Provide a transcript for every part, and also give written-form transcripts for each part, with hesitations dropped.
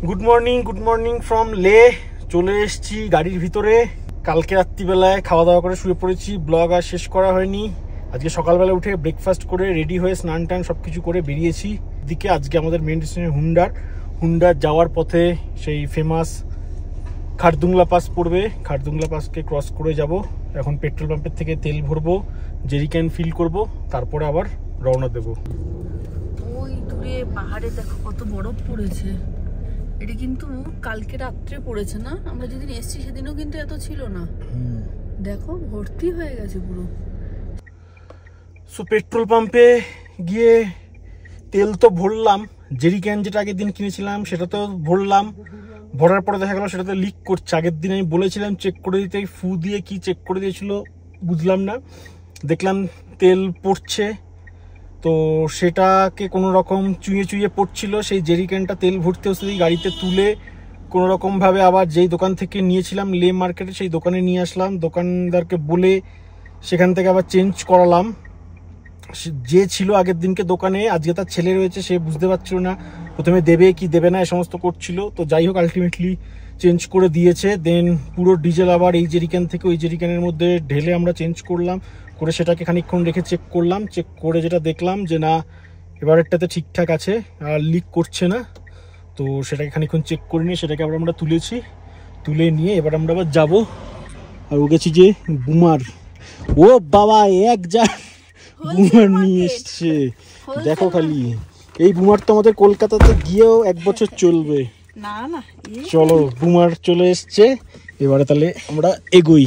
Good morning from লে। চলে এসেছি গাড়ির ভিতরে। কালকে রাত্রিবেলায় খাওয়া দাওয়া করে শুয়ে পড়েছি, ব্লগ আর শেষ করা হয়নি। আজকে সকালবেলা উঠে ব্রেকফাস্ট করে রেডি হয়ে স্নান টান সব কিছু করে বেরিয়েছি দিকে। আজকে আমাদের মেন ডেস্টিনেশন হুন্ডার যাওয়ার পথে সেই ফেমাস খারদুংলা পাস পড়বে। খারদুংলা পাসকে ক্রস করে যাব। এখন পেট্রোল পাম্পের থেকে তেল ভরবো, জেরিক্যান ফিল করব, তারপরে আবার রওনা দেব। ওই দূরে পাহাড়ে দেখো কত বরফ পড়েছে। এটা কিন্তু কালকে রাত্রে পড়েছে না? আমরা যেদিন এসেছি সেদিনও কিন্তু এত ছিল না। দেখো ভর্তি হয়ে গেছে পুরো। সো পেট্রোল পাম্পে গিয়ে তেল তো ভরলাম, জেরিক্যান যেটা আগের দিন কিনেছিলাম সেটা তো ভরলাম। ভরার পরে দেখা গেল সেটাতে লিক করছে। আগের দিন আমি বলেছিলাম চেক করে দিতে, ফু দিয়ে কি চেক করে দিয়েছিল বুঝলাম না। দেখলাম তেল পড়ছে, তো সেটাকে কোনো রকম চুইয়ে পড়ছিল। সেই জেরিক্যানটা তেল ভরতে সেই গাড়িতে তুলে কোনো রকমভাবে আবার যেই দোকান থেকে নিয়েছিলাম লে মার্কেটে সেই দোকানে নিয়ে আসলাম। দোকানদারকে বলে সেখান থেকে আবার চেঞ্জ করালাম। যে ছিল আগের দিনকে দোকানে, আজকে তার ছেলে রয়েছে, সে বুঝতে পারছিল না প্রথমে দেবে কি দেবে না, এ সমস্ত করছিল। তো যাই হোক আলটিমেটলি চেঞ্জ করে দিয়েছে। দেন পুরো ডিজেল আবার এই জেরিক্যান থেকে ওই জেরিক্যানের মধ্যে ঢেলে আমরা চেঞ্জ করলাম, করে সেটাকে খানিকক্ষণ রেখে চেক করলাম। চেক করে যেটা দেখলাম যে না, এবারেরটাতে ঠিকঠাক আছে আর লিক করছে না। তো সেটাকে খানিকক্ষণ চেক করে নিয়ে সেটাকে আবার আমরা তুলেছি। তুলে নিয়ে এবার আমরা আবার যাবো। আর ও গেছি যে বুমার, ও বাবা এক যা বুমার নিয়ে এসছে দেখো খালি। এই বুমার তো আমাদের কলকাতাতে গিয়েও 1 বছর চলবে। না না, চলো বুমার চলে এসছে। এবারে তাহলে আমরা এগোই।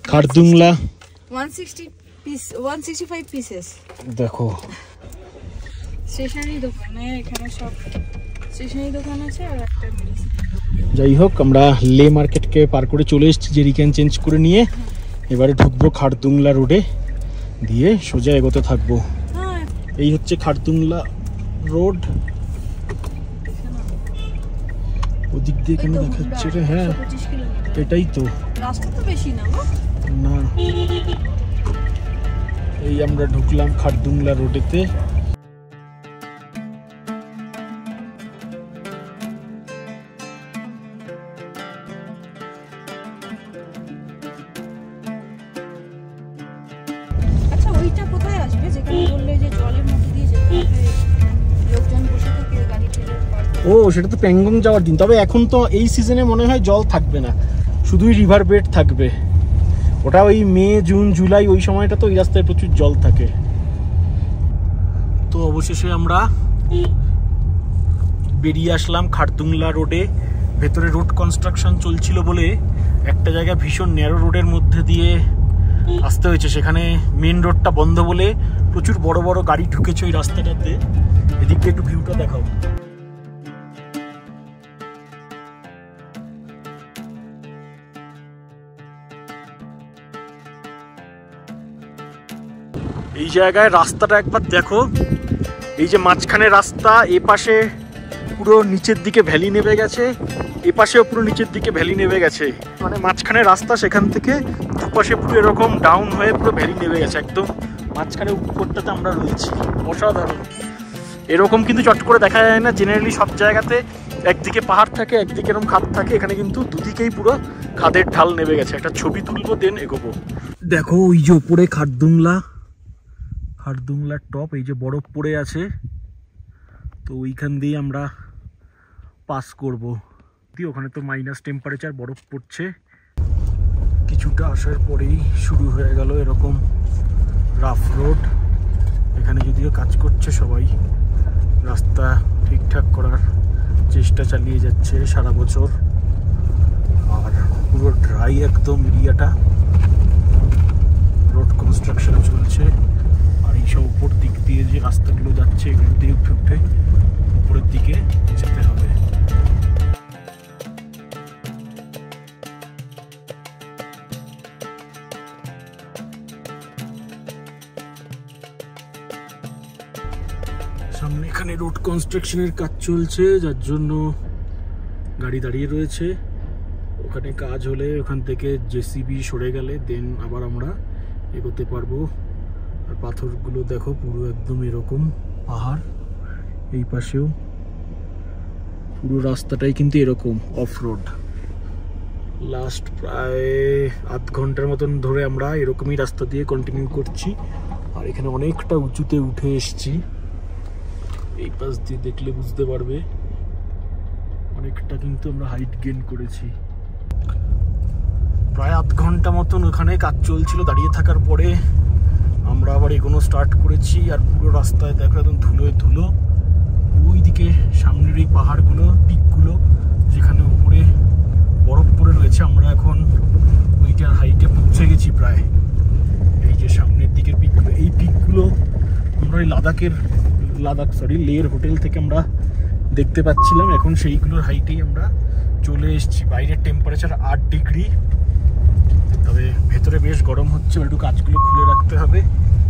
খারদুংলা 165 পিসেস। দেখো স্টেশনারি দোকানে, এখানে সব স্টেশনারি দোকান আছে আর একটা মেডিসিন। যাই হোক আমরা লে মার্কেটকে পার করে চলে এসেছি জেরিক্যান চেঞ্জ করে নিয়ে। এবারে ঢুকবো খারদুংলা রোডে, দিয়ে সোজা এগোতে থাকবো। এই হচ্ছে খারদুংলা রোড। ওদিক দিয়ে কেন দেখাচ্ছে রে? হ্যাঁ এটাই তো রাস্তা, তো বেশি না না। এই আমরা ঢুকলাম খারদুংলা রোডেতে। আচ্ছা ওইটা কোথায় আসবে যেখানে বললে যে জলের মধ্যে দিয়ে যেতে লোকজন বসে থাকে গাড়ি ঠেলে? ও সেটা তো প্যাংগং যাওয়ার দিন। তবে এখন তো এই সিজনে মনে হয় জল থাকবে না, শুধুই রিভার বেড থাকবে। ওটা ওই মে জুন জুলাই ওই সময়টা তো এই রাস্তায় প্রচুর জল থাকে। তো অবশেষে আমরা বেরিয়ে আসলাম খারদুংলা রোডে। ভেতরে রোড কনস্ট্রাকশন চলছিল বলে একটা জায়গায় ভীষণ ন্যারো রোডের মধ্যে দিয়ে আসতে হয়েছে। সেখানে মেন রোডটা বন্ধ বলে প্রচুর বড় বড় গাড়ি ঢুকেছে ওই রাস্তাটাতে। এদিকে একটু ভিউটা দেখাও। এই জায়গায় রাস্তাটা একবার দেখো। এই যে মাঝখানে রাস্তা, এ পাশে পুরো নিচের দিকে ভ্যালি নেমে গেছে, এ পাশেও পুরো নিচের দিকে ভ্যালি নেমে গেছে। মানে মাঝখানে রাস্তা, সেখান থেকে দুপাশে পুরো এরকম ডাউন হয়ে পুরো ভ্যালি নেমে গেছে। একদম মাঝখানে উপরটাতে আমরা রয়েছি। অসাধারণ। এরকম কিন্তু চট করে দেখা যায় না। জেনারেলি সব জায়গাতে একদিকে পাহাড় থাকে, একদিকে এরকম খাদ থাকে। এখানে কিন্তু দুদিকেই পুরো খাদের ঢাল নেমে গেছে। একটা ছবি তুলবো দেন এগোবো। দেখো ওই যে উপরে খারদুংলার টপ, এই যে বরফ পড়ে আছে, তো ওইখান দিয়ে আমরা পাস করব। ওখানে তো মাইনাস টেম্পারেচার, বরফ পড়ছে। কিছুটা আসার পরেই শুরু হয়ে গেল এরকম রাফ রোড। এখানে যদিও কাজ করছে সবাই, রাস্তা ঠিকঠাক করার চেষ্টা চালিয়ে যাচ্ছে সারা বছর। আর পুরো ড্রাই একদম এরিয়াটা, রোড কনস্ট্রাকশন চলছে। আর এইসব উপর দিক দিয়ে যে রাস্তাগুলো যাচ্ছে, এগুলো দিয়ে উঠে উপরের দিকে যেতে হবে। সামনে এখানে রোড কনস্ট্রাকশনের কাজ চলছে, যার জন্য গাড়ি দাঁড়িয়ে রয়েছে। ওখানে কাজ হলে ওখান থেকে জেসিবি সরে গেলে দেন আবার আমরা এগোতে পারবো। আর পাথরগুলো দেখো পুরো একদম এরকম পাহাড়, এই পাশেও পুরো রাস্তাটাই কিন্তু এরকম অফ রোড। লাস্ট প্রায় আধ ঘন্টার মতন ধরে আমরা এরকমই রাস্তা দিয়ে কন্টিনিউ করছি। আর এখানে অনেকটা উঁচুতে উঠে এসছি, এই পাশ দিয়ে দেখলে বুঝতে পারবে অনেকটা কিন্তু আমরা হাইট গেইন করেছি। প্রায় আধ ঘন্টা মতন ওখানে কাজ চলছিল, দাঁড়িয়ে থাকার পরে আমরা আবার এগোনো স্টার্ট করেছি। আর পুরো রাস্তায় দেখো একদম ধুলোয় ধুলো। ওইদিকে সামনের এই পাহাড়গুলো, পিকগুলো যেখানে উপরে বরফ পড়ে রয়েছে, আমরা এখন ওইটার হাইটে পৌঁছে গেছি প্রায়। এই যে সামনের দিকের পিকগুলো, এই পিকগুলো আমরা ওই লের হোটেল থেকে আমরা দেখতে পাচ্ছিলাম। এখন সেইগুলোর হাইটেই আমরা চলে এসেছি। বাইরের টেম্পারেচার 8 ডিগ্রি, তবে ভেতরে বেশ গরম হচ্ছে। একটু কাঁচগুলো খুলে রাখতে হবে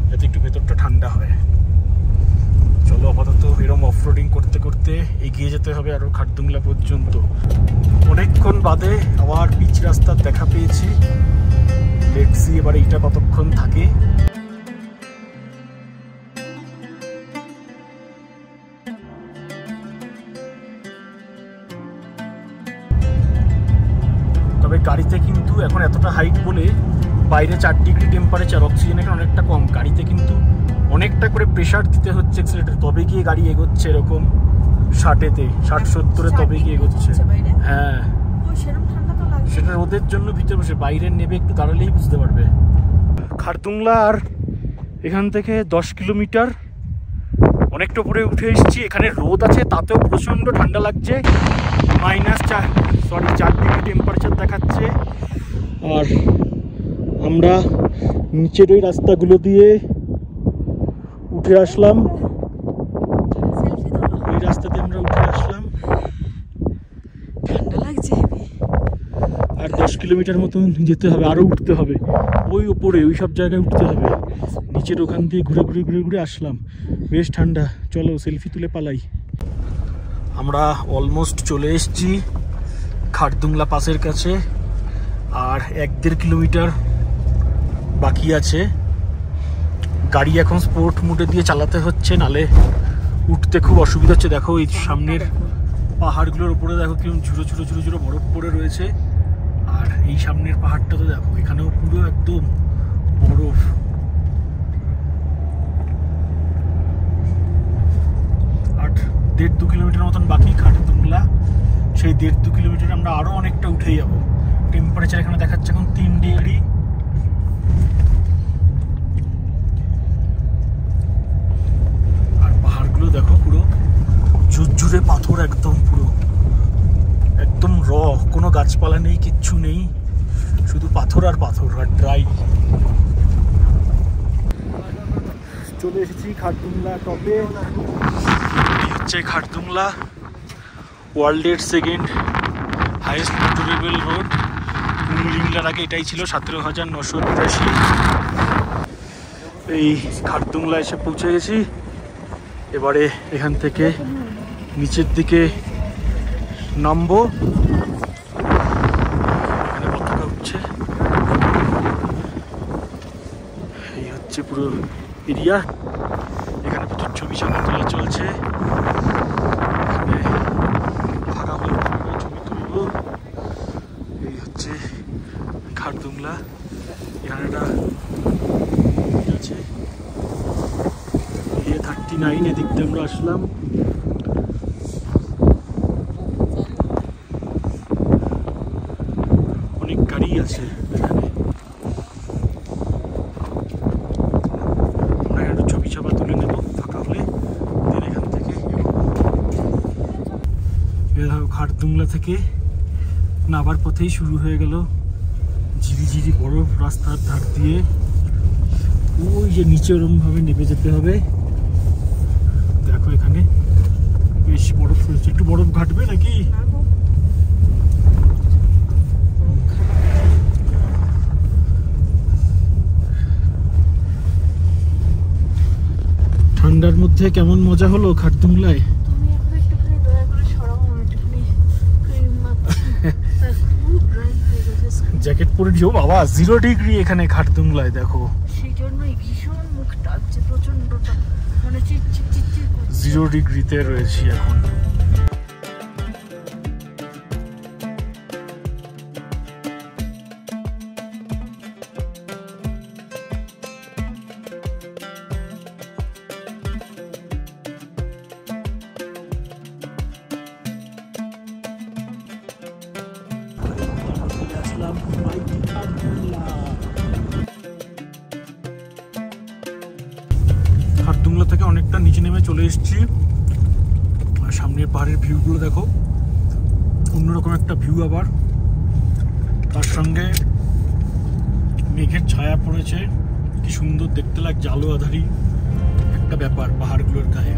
যাতে একটু ভেতরটা ঠান্ডা হয়। চলো আপাতত এরকম অফরোডিং করতে করতে এগিয়ে যেতে হবে আরো খারদুংলা পর্যন্ত। অনেকক্ষণ বাদে আবার পিচ রাস্তার দেখা পেয়েছি। লেটস সি এবার এইটা কতক্ষণ থাকে। তবে গাড়িতে কিন্তু এখন এতটা হাইট বলে বাইরে 4 ডিগ্রি টেম্পারেচার, অক্সিজেন এখানে অনেকটা কম। গাড়িতে কিন্তু অনেকটা করে প্রেশার দিতে হচ্ছে এক্সিলারেটর, তবে গিয়ে গাড়ি এগোচ্ছে। এরকম 60-তে 60-70-এ তবে গিয়ে এগোচ্ছে। হ্যাঁ, সেটা ওদের জন্য ভিতরে বসে, বাইরে নেবে একটু দাঁড়ালেই বুঝতে পারবে। খারদুংলা আর এখান থেকে 10 কিলোমিটার, অনেকটা উপরে উঠে এসেছি। এখানে রোদ আছে, তাতেও প্রচণ্ড ঠান্ডা লাগছে। -4 ডিগ্রি টেম্পারেচার দেখাচ্ছে। আর আমরা নিচের ওই রাস্তাগুলো দিয়ে উঠে আসলাম, ওই রাস্তাতে আমরা উঠে আসলাম। ঠান্ডা লাগছে। আর 10 কিলোমিটার মতন যেতে হবে, আরো উঠতে হবে। ওই উপরে ওই সব জায়গায় উঠতে হবে। নিচের ওখান দিয়ে ঘুরে ঘুরে ঘুরে ঘুরে আসলাম, বেশ ঠান্ডা। চলো সেলফি তুলে পালাই। আমরা অলমোস্ট চলে এসেছি খারদুংলা পাসের কাছে। আর 1-1.5 কিলোমিটার বাকি আছে। গাড়ি এখন স্পোর্ট মোডে দিয়ে চালাতে হচ্ছে, নালে উঠতে খুব অসুবিধা হচ্ছে। দেখো এই সামনের পাহাড়গুলোর উপরে দেখো কিরকম ঝুড়ো ঝুড়ো ঝুড়ো ঝুড়ো বরফ পড়ে রয়েছে। আর এই সামনের পাহাড়টা তো দেখো, এখানেও পুরো একদম বরফ। আর 1.5-2 কিলোমিটার মতন বাকি খারদুংলা। সেই 1.5-2 কিলোমিটার আমরা আরো অনেকটা উঠে যাব। টেম্পারেচার এখানে দেখাচ্ছে এখন 3 ডিগ্রি। আর পাহাড়গুলো দেখো পুরো ঝুরঝুরে পাথর, একদম পুরো একদম র, কোনো গাছপালা নেই, কিচ্ছু নেই, শুধু পাথর আর পাথর আর ড্রাই। চলে এসেছি খারদুংলা টপে। হচ্ছে খারদুংলা, ওয়ার্ল্ডের 2nd হাইয়েস্ট মোটরেবল রোড। কুমলিংলার আগে এটাই ছিল 17,982। এই খারদুংলা এসে পৌঁছে গেছি। এবারে এখান থেকে নিচের দিকে নামবো। এখানে পতাকা উঠছে। এই হচ্ছে পুরো এরিয়া। এখানে প্রচুর ছবি তোলা চলছে। এখানে ফাঁকা হলে ছবি তুলবো। এই হচ্ছে খারদুংলা। এখানে একটা আছে A39, এদিক দিয়ে আমরা আসলাম। অনেক গাড়ি আছে এখানে। আমরা একটু ছবি ছবি তুলে নেব ফাঁকা হলে, দেন এখান থেকে খারদুংলা থেকে নাবার পথেই শুরু হয়ে গেল ঝিরিঝিরি বরফ রাস্তার ধার দিয়ে। ওই যে নিচে ওরম ভাবে নেমে যেতে হবে। দেখো এখানে বেশ বরফ রয়েছে। একটু বরফ ঘাটবে নাকি? ঠান্ডার মধ্যে কেমন মজা হলো খারদুংলায়। জ্যাকেট পরে দিও বাবা। 0 ডিগ্রি এখানে খারদুংলায়, দেখো সেই জন্যই ভীষণ মুখ টানছে, প্রচন্ডটা মানে চিটচিট 0 ডিগ্রিতে রয়েছি এখন। খারদুংলা থেকে অনেকটা নিচে নেমে চলে এসেছি। আর সামনের পাহাড়ের ভিউগুলো দেখো, অন্যরকম একটা ভিউ। আবার তার সঙ্গে মেঘের ছায়া পড়েছে, কি সুন্দর দেখতে লাগছে, আলো আধারি একটা ব্যাপার পাহাড়গুলোর গায়ে।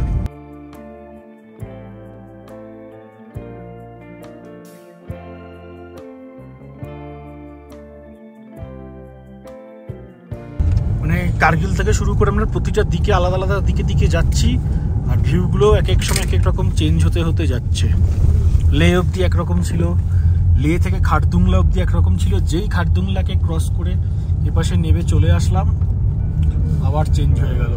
মানে কার্গিল থেকে শুরু করে আমরা প্রতিটা দিকে আলাদা আলাদা দিকে যাচ্ছি, আর ভিউগুলো এক এক সময় এক এক রকম চেঞ্জ হতে হতে যাচ্ছে। লে অবধি একরকম ছিল, লে থেকে খারদুংলা অবধি একরকম ছিল। যেই খারদুংলাকে ক্রস করে এপাশে নেমে চলে আসলাম, আবার চেঞ্জ হয়ে গেল।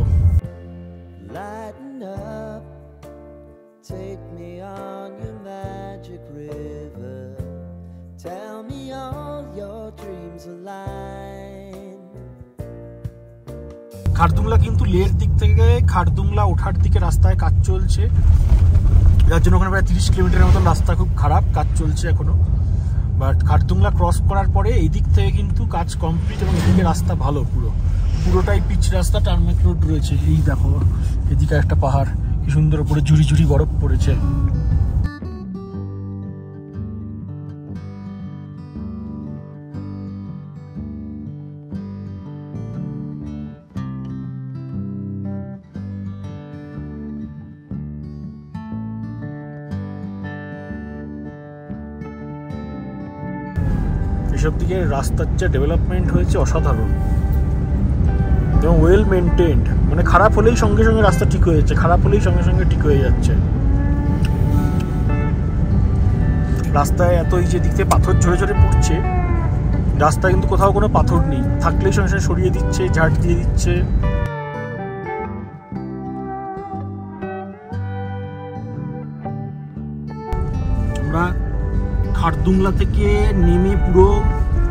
খারদুংলা কিন্তু লের দিক থেকে খারদুংলা ওঠার দিকে রাস্তায় কাজ চলছে, যার জন্য ওখানে প্রায় 30 কিলোমিটারের মতন রাস্তা খুব খারাপ, কাজ চলছে এখনো। বাট খারদুংলা ক্রস করার পরে এই দিক থেকে কিন্তু কাজ কমপ্লিট এবং এদিকে রাস্তা ভালো, পুরোটাই পিচ রাস্তা, টার্মেক রোড রয়েছে। এই দেখো এদিকে একটা পাহাড়, কি সুন্দর উপরে ঝুড়ি ঝুড়ি বরফ পড়েছে। এসব দিকে রাস্তার যে ডেভেলপমেন্ট হয়েছে অসাধারণ এবং ওয়েল মেনটেন্ড। মানে খারাপ হলেই সঙ্গে সঙ্গে রাস্তা ঠিক হয়ে যাচ্ছে, খারাপ হলেই সঙ্গে সঙ্গে ঠিক হয়ে যাচ্ছে। রাস্তায় এত এই যে দিক থেকে পাথর ঝরে ঝরে পড়ছে, রাস্তায় কিন্তু কোথাও কোনো পাথর নেই, থাকলেই সঙ্গে সঙ্গে সরিয়ে দিচ্ছে, ঝাড় দিয়ে দিচ্ছে। আমরা খারদুংলা থেকে নেমে পুরো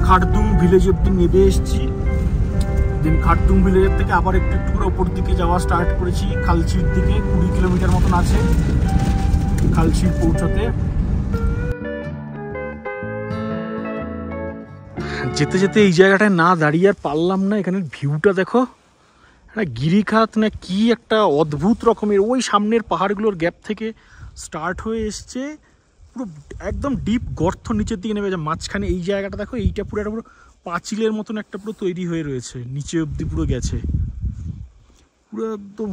খারদুং ভিলেজ অব্দি নেমে এসেছি। দেন খারদুং ভিলেজের থেকে আবার একটু একটু করে ওপর দিকে যাওয়া স্টার্ট করেছি, খালচির দিকে। 20 কিলোমিটার মতন আছে খালচির পৌঁছতে। যেতে যেতে এই জায়গাটায় না দাঁড়িয়ে আর পারলাম না। এখানের ভিউটা দেখো, একটা গিরিখাত না কি একটা অদ্ভুত রকমের। ওই সামনের পাহাড়গুলোর গ্যাপ থেকে স্টার্ট হয়ে এসছে, পুরো একদম ডিপ গর্ত নিচের দিকে নেমে যায়। মাঝখানে এই জায়গাটা দেখো, এইটা পুরো একটা পুরো পাঁচিলের মতন একটা পুরো তৈরি হয়ে রয়েছে, নিচে অবধি পুরো গেছে, পুরো একদম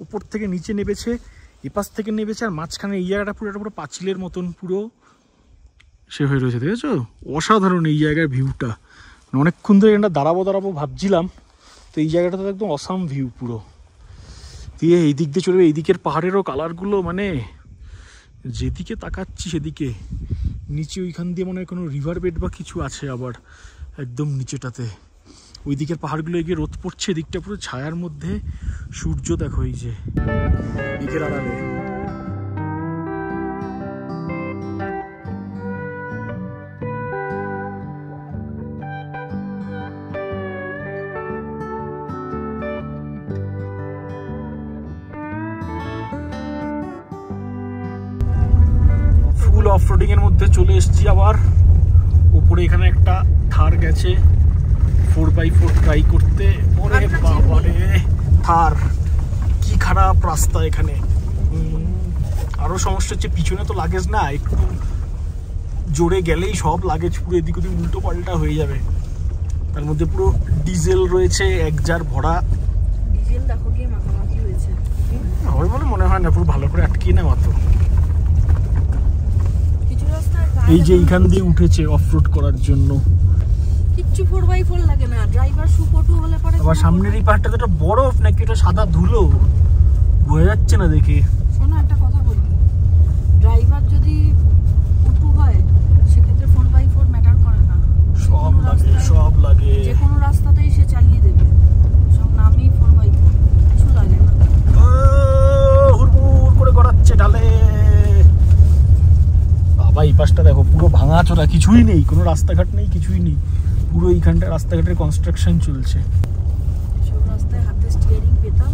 উপর থেকে নিচে নেমেছে, এপাশ থেকে নেমেছে, আর মাঝখানে এই জায়গাটা পুরো একটা পুরো পাঁচিলের মতন পুরো সে হয়ে রয়েছে। দেখেছো, অসাধারণ এই জায়গার ভিউটা। অনেকক্ষণ ধরে এটা দাঁড়াবো ভাবছিলাম, তো এই জায়গাটা তো একদম অসাম ভিউ পুরো। দিয়ে এই দিক দিয়ে চলবে, এই দিকের পাহাড়েরও কালারগুলো মানে যেদিকে তাকাচ্ছি সেদিকে। নিচে ওইখান দিয়ে মনে হয় কোনো রিভার বেড বা কিছু আছে, আবার একদম নিচেটাতে ওই দিকের পাহাড়গুলো এগিয়ে রোদ পড়ছে, এদিকটা পুরো ছায়ার মধ্যে সূর্য দেখো এই যে দিকের আড়ালে। ফুল অফরোডিং এর মধ্যে চলে এসেছি আবার। উপরে এখানে একটা থার গেছে 4x4 ট্রাই করতে। ওরে বাবারে, থার কি খারাপ রাস্তা এখানে। আরো সমস্যা হচ্ছে পিছনে তো লাগেজ না, একটু জোরে গেলেই সব লাগেজ পুরো এদিক ওদিক উল্টো পাল্টা হয়ে যাবে। তার মধ্যে পুরো ডিজেল রয়েছে, এক জার ভরা ডিজেল। দেখো কি মাখামাখি হয়েছে, হবে বলে মনে হয় না, পুরো ভালো করে আটকিয়ে নেওয়া। তো এই যে এইখান দিয়ে উঠেছে অফরোড করার জন্য, কিচ্ছু 4x4 লাগে না, ড্রাইভার সুপটু হলে পরে। আবার সামনের এই পাহাড়টা তো একটা বরফ নাকি এটা সাদা ধুলো, বোঝা যাচ্ছে না দেখে। শোনো একটা কথা বলি, ড্রাইভার যদি পটু হয় সেক্ষেত্রে 4x4 ম্যাটার করে না, সব লাগে যে কোনো রাস্তাতেই সে চালিয়ে দেবে, সব নামই 4x4, কিছু লাগে না। হুড় করে গড়াচ্ছে ঢালে। বাবা এই পাশটা দেখো পুরো ভাঙাচোরা, কিছুই নেই, কোনো রাস্তাঘাট নেই, কিছুই নেই। পুরো এইখানটা রাস্তাঘাটের কনস্ট্রাকশন চলছে। সব রাস্তায় হাতে স্টিয়ারিং পেতাম।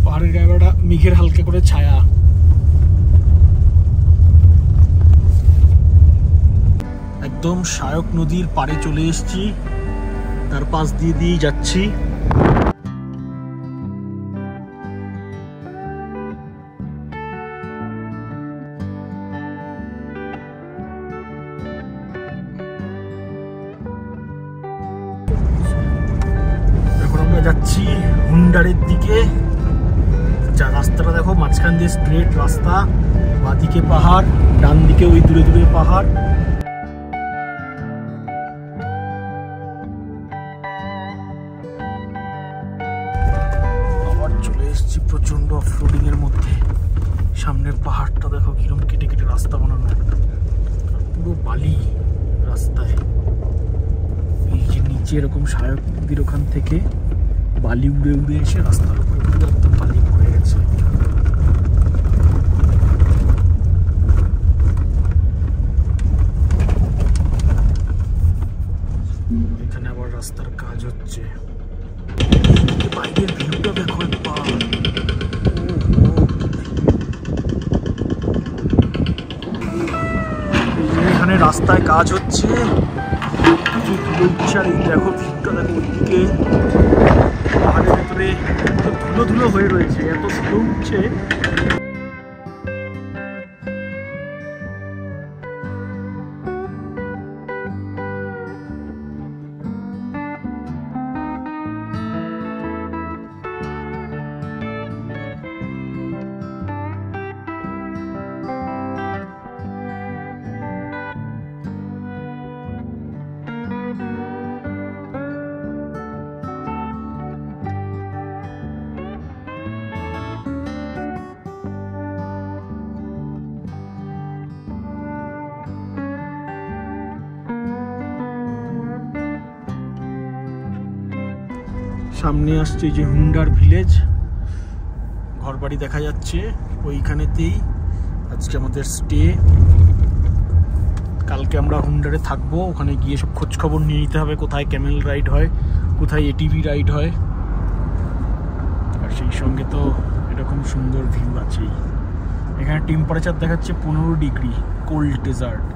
পাহাড়ের গায়ে মেঘের হালকা করে ছায়া। একদম শায়ক নদীর পাড়ে চলে এসেছি, তার পাশ দিয়ে যাচ্ছি। এখন আমরা যাচ্ছি হুন্ডারের দিকে। যা রাস্তাটা দেখো, মাঝখান দিয়ে স্ট্রেট রাস্তা, বাঁদিকে পাহাড়, ডান দিকে ওই দূরে দূরে পাহাড়। আবার চলে এসেছি প্রচন্ড অফরোডিং এর মধ্যে। সামনের পাহাড়টা দেখো কিরকম কেটে কেটে রাস্তা বানানো, পুরো বালি রাস্তায়। এই যে নিচে এরকম শায়ক নদীর ওখান থেকে বালি উড়ে উড়ে এসে রাস্তার উপরে পুরো একদম বালি পড়ে গেছে। এখানে আবার রাস্তার কাজ হচ্ছে। বাইরের ভিউটা দেখো একবার, এখানে রাস্তায় কাজ হচ্ছে, ধুলো উঠছে। আর দেখো ভিউটা দেখো, ওইদিকে পাহাড়ের ভেতরে ধুলো ধুলো হয়ে রয়েছে, এত ধুলো উঠছে। সামনে আসছে যে হুন্ডার ভিলেজ, ঘরবাড়ি দেখা যাচ্ছে ওইখানেতেই আজকে আমাদের স্টে। কালকে আমরা হুন্ডারে থাকবো, ওখানে গিয়ে সব খোঁজ খবর নিয়ে নিতে হবে, কোথায় ক্যামেল রাইড হয়, কোথায় এটিভি রাইড হয়। আর সেই সঙ্গে তো এরকম সুন্দর ভিউ আছেই। এখানে টেম্পারেচার দেখাচ্ছে 15 ডিগ্রি, কোল্ড ডেজার্ট।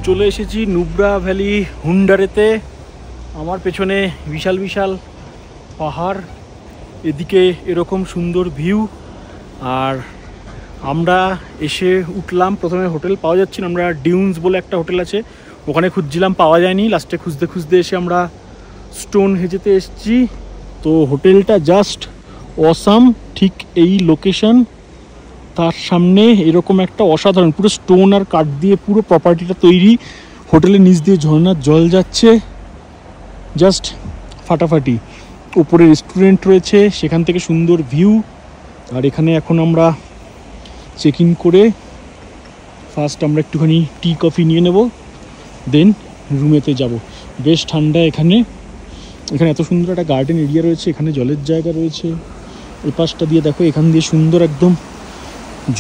চলে এসেছি নুব্রা ভ্যালি হুন্ডারেতে। আমার পেছনে বিশাল বিশাল পাহাড়, এদিকে এরকম সুন্দর ভিউ। আর আমরা এসে উঠলাম, প্রথমে হোটেল পাওয়া যাচ্ছে না, আমরা ডিউন্স বলে একটা হোটেল আছে ওখানে খুঁজছিলাম, পাওয়া যায়নি। লাস্টে খুঁজতে খুঁজতে এসে আমরা স্টোন হেজেতে এসেছি। তো হোটেলটা জাস্ট অসাম, ঠিক এই লোকেশন, তার সামনে এরকম একটা অসাধারণ পুরো স্টোন আর কাঠ দিয়ে পুরো প্রপার্টিটা তৈরি। হোটেলের নিচ দিয়ে ঝর্ণার জল যাচ্ছে, জাস্ট ফাটাফাটি। উপরে রেস্টুরেন্ট রয়েছে, সেখান থেকে সুন্দর ভিউ। আর এখানে এখন আমরা চেক ইন করে ফার্স্ট আমরা একটুখানি টি কফি নিয়ে নেব, দেন রুমেতে যাব। বেশ ঠান্ডা এখানে। এখানে এত সুন্দর একটা গার্ডেন এরিয়া রয়েছে, এখানে জলের জায়গা রয়েছে। এই পাশটা দিয়ে দেখো, এখান দিয়ে সুন্দর একদম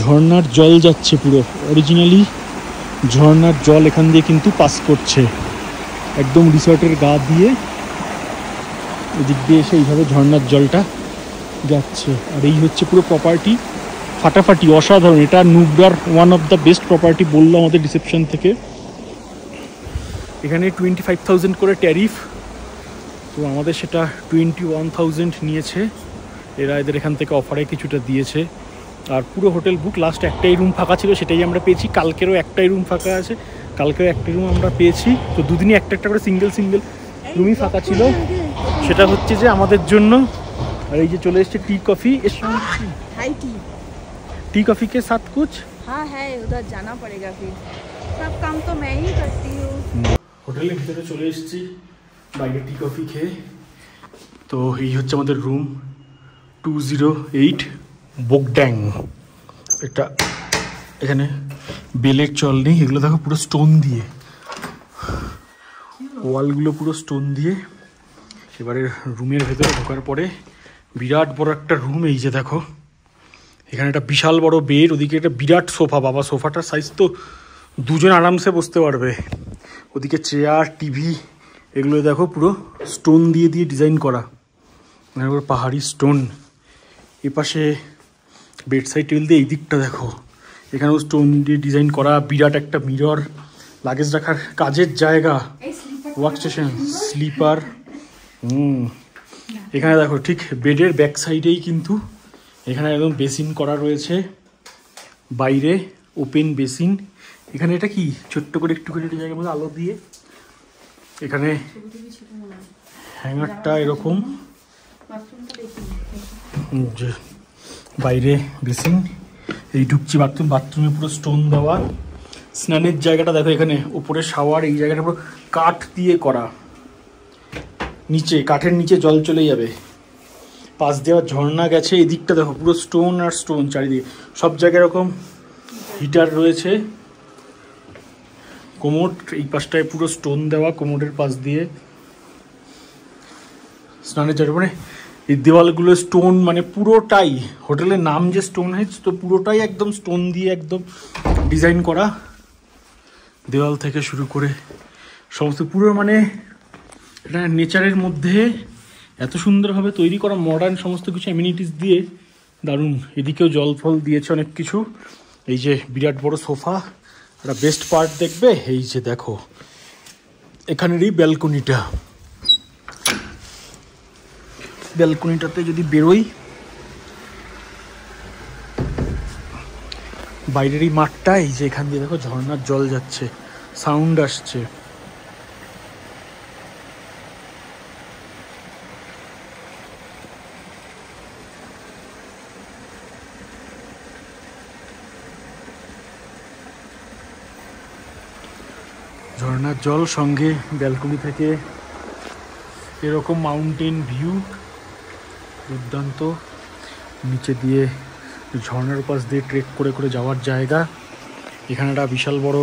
ঝর্ণার জল যাচ্ছে, পুরো অরিজিনালি ঝর্ণার জল এখান দিয়ে কিন্তু পাস করছে একদম রিসর্টের গা দিয়ে। এদিক দিয়ে এসে এইভাবে ঝর্ণার জলটা যাচ্ছে। আর এই হচ্ছে পুরো প্রপার্টি, ফাটাফাটি অসাধারণ। এটা নুব্রার one of the best property বললো আমাদের রিসেপশন থেকে। এখানে 25,000 করে ট্যারিফ, তো আমাদের সেটা 21,000 নিয়েছে। এরা এদের এখান থেকে অফারে কিছুটা দিয়েছে। আর পুরো হোটেল বুক, লাস্ট একটাই রুম ফাঁকা ছিল, সেটাই আমরা পেয়েছি। কালকেরও একটাই রুম ফাঁকা আছে, কালকেও একটাই রুম আমরা পেয়েছি। তো দুদিনই একটা একটা করে সিঙ্গেল সিঙ্গেল রুমই ফাঁকা ছিল, সেটা হচ্ছে যে আমাদের জন্য। আর এই যে চলে এসছে टी कॉफी। हाय टी कॉफी के साथ कुछ? हाँ है, उधर जाना पड़ेगा, फिर सब काम तो मैं ही करती हूँ। হোটেলের ভিতরে চলে এসেছি বাইরে টি কফি খেয়ে। তো এই হচ্ছে আমাদের রুম 208 বোকড্যাং। এটা এখানে বেলের চল নেই, এগুলো দেখো পুরো স্টোন দিয়ে, ওয়ালগুলো পুরো স্টোন দিয়ে। এবারে রুমের ভেতরে ঢোকার পরে বিরাট বড় একটা রুম। এই যে দেখো, এখানে একটা বিশাল বড় বেড, ওদিকে একটা বিরাট সোফা। বাবা, সোফাটার সাইজ তো দুজন আরামসে বসতে পারবে। ওদিকে চেয়ার, টিভি, এগুলো দেখো পুরো স্টোন দিয়ে দিয়ে ডিজাইন করা, মানে পাহাড়ি স্টোন। এপাশে বেড সাইড টেবিল দিয়ে এই দিকটা দেখো, এখানেও স্টোন দিয়ে ডিজাইন করা। বিরাট একটা মিরর, লাগেজ রাখার কাজের জায়গা, ওয়ার্ক স্টেশন, স্লিপার। এখানে দেখো ঠিক বেডের ব্যাক সাইডেই কিন্তু এখানে একদম বেসিন করা রয়েছে, বাইরে ওপেন বেসিন। এখানে এটা কি ছোট্ট করে একটু করে জায়গার মধ্যে আলো দিয়ে, এখানে হ্যাঙ্গারটা এরকম, বাইরে বেসিন, এই ঢুকছি বাথরুম, বাথরুমে পুরো স্টোন দেওয়া। স্নানের জায়গাটা দেখো, এখানে উপরে শাওয়ার, এই জায়গাটা পুরো কাঠ দিয়ে করা, নিচে কাঠের নিচে জল চলে যাবে, পাশ দেওয়া ঝর্ণা গেছে। এই দিকটা দেখো পুরো স্টোন আর স্টোন চারিদিকে, সব জায়গায় এরকম হিটার রয়েছে। কোমোড এই পাশটায় পুরো স্টোন দেওয়া, কোমোডের পাশ দিয়ে স্নানের জায়গা, মানে এই দেওয়ালগুলো স্টোন, মানে পুরোটাই হোটেলের নাম যে স্টোন হেজ, তো পুরোটাই একদম স্টোন দিয়ে একদম ডিজাইন করা, দেওয়াল থেকে শুরু করে সমস্ত পুরো, মানে এটা নেচারের মধ্যে এত সুন্দরভাবে তৈরি করা, মডার্ন সমস্ত কিছু অ্যামিনিটিস দিয়ে দারুণ। এদিকেও জল ফল দিয়েছে অনেক কিছু। এই যে বিরাট বড় সোফা, একটা বেস্ট পার্ট দেখবে, এই যে দেখো এখানের এই ব্যালকনিটা, ব্যালকনিটাতে যদি বেরোই, বাইরের এই মাঠটা, এই যে এখান দিয়ে দেখো ঝর্ণার জল যাচ্ছে, সাউন্ড আসছে। ঝর্ণার জল সঙ্গে ব্যালকনি থেকে এরকম মাউন্টেন ভিউ, দুর্দান্ত। নিচে দিয়ে ঝর্ণার পাশ দিয়ে ট্রেক করে করে যাওয়ার জায়গা। এখানে একটা বিশাল বড়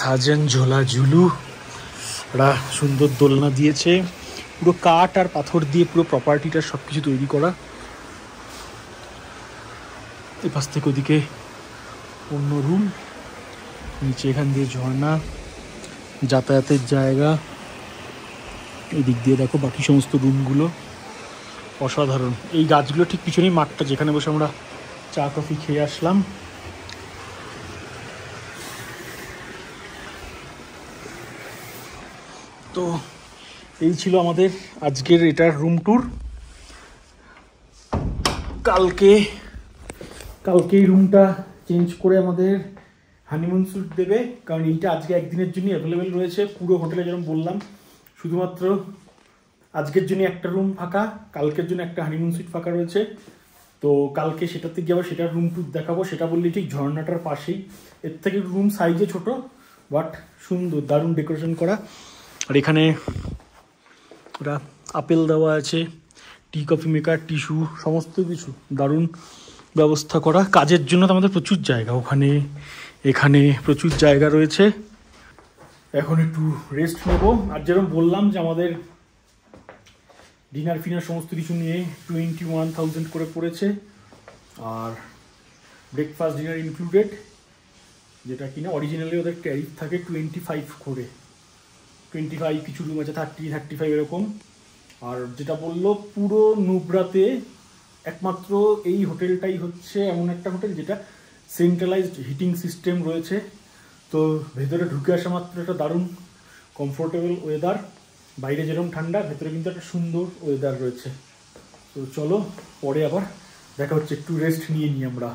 সাজেন ঝোলা ঝুলু, একটা সুন্দর দোলনা দিয়েছে, পুরো কাঠ আর পাথর দিয়ে পুরো প্রপার্টিটা সব কিছু তৈরি করা। এই পাশ থেকে ওদিকে অন্য রুম, নিচে এখান দিয়ে ঝর্ণা, যাতায়াতের জায়গা। এই দিক দিয়ে দেখো বাকি সমস্ত রুমগুলো, অসাধারণ। এই গাছগুলো ঠিক পিছনেই মাঠটা, যেখানে বসে আমরা চা কফি খেয়ে আসলাম। তো এই ছিল আমাদের আজকের এটার রুম ট্যুর। কালকে এই রুমটা চেঞ্জ করে আমাদের হানিমুন স্যুট দেবে, কারণ এইটা আজকে একদিনের জন্য অ্যাভেলেবেল রয়েছে পুরো হোটেলে। যেরকম বললাম, শুধুমাত্র আজকের জন্য একটা রুম ফাঁকা, কালকের জন্য একটা হানিমুন স্যুট ফাঁকা রয়েছে। তো কালকে সেটাতে গিয়ে আবার সেটার রুম ট্যুর দেখাবো। সেটা বললি ঠিক ঝর্ণাটার পাশেই, এর থেকে রুম সাইজে ছোট, বাট সুন্দর, দারুণ ডেকোরেশন করা। আর এখানে ওটা আপেল দেওয়া আছে, টি কফি মেকার, টিস্যু, সমস্ত কিছু দারুণ ব্যবস্থা করা। কাজের জন্য তো আমাদের প্রচুর জায়গা, ওখানে এখানে প্রচুর জায়গা রয়েছে। এখন একটু রেস্ট নেব। আর যেরকম বললাম যে আমাদের ডিনার ফিনার সমস্ত কিছু নিয়ে 21,000 করে পড়েছে, আর ব্রেকফাস্ট ডিনার ইনক্লুডেড, যেটা কিনা অরিজিনালি ওদের ট্যারিফ থাকে 25 করে, 25, কিছু রুম আছে 30, 35 এরকম। আর যেটা বললো, পুরো নুব্রাতে একমাত্র এই হোটেলটাই হচ্ছে এমন একটা হোটেল যেটা সেন্ট্রালাইজড হিটিং সিস্টেম রয়েছে। তো ভেতরে ঢুকে আসা মাত্র একটা দারুণ কমফোর্টেবল ওয়েদার, বাইরে যেরকম ঠান্ডা, ভেতরে কিন্তু একটা সুন্দর ওয়েদার রয়েছে। তো চলো পরে আবার দেখা হচ্ছে, একটু রেস্ট নিয়ে নিই আমরা।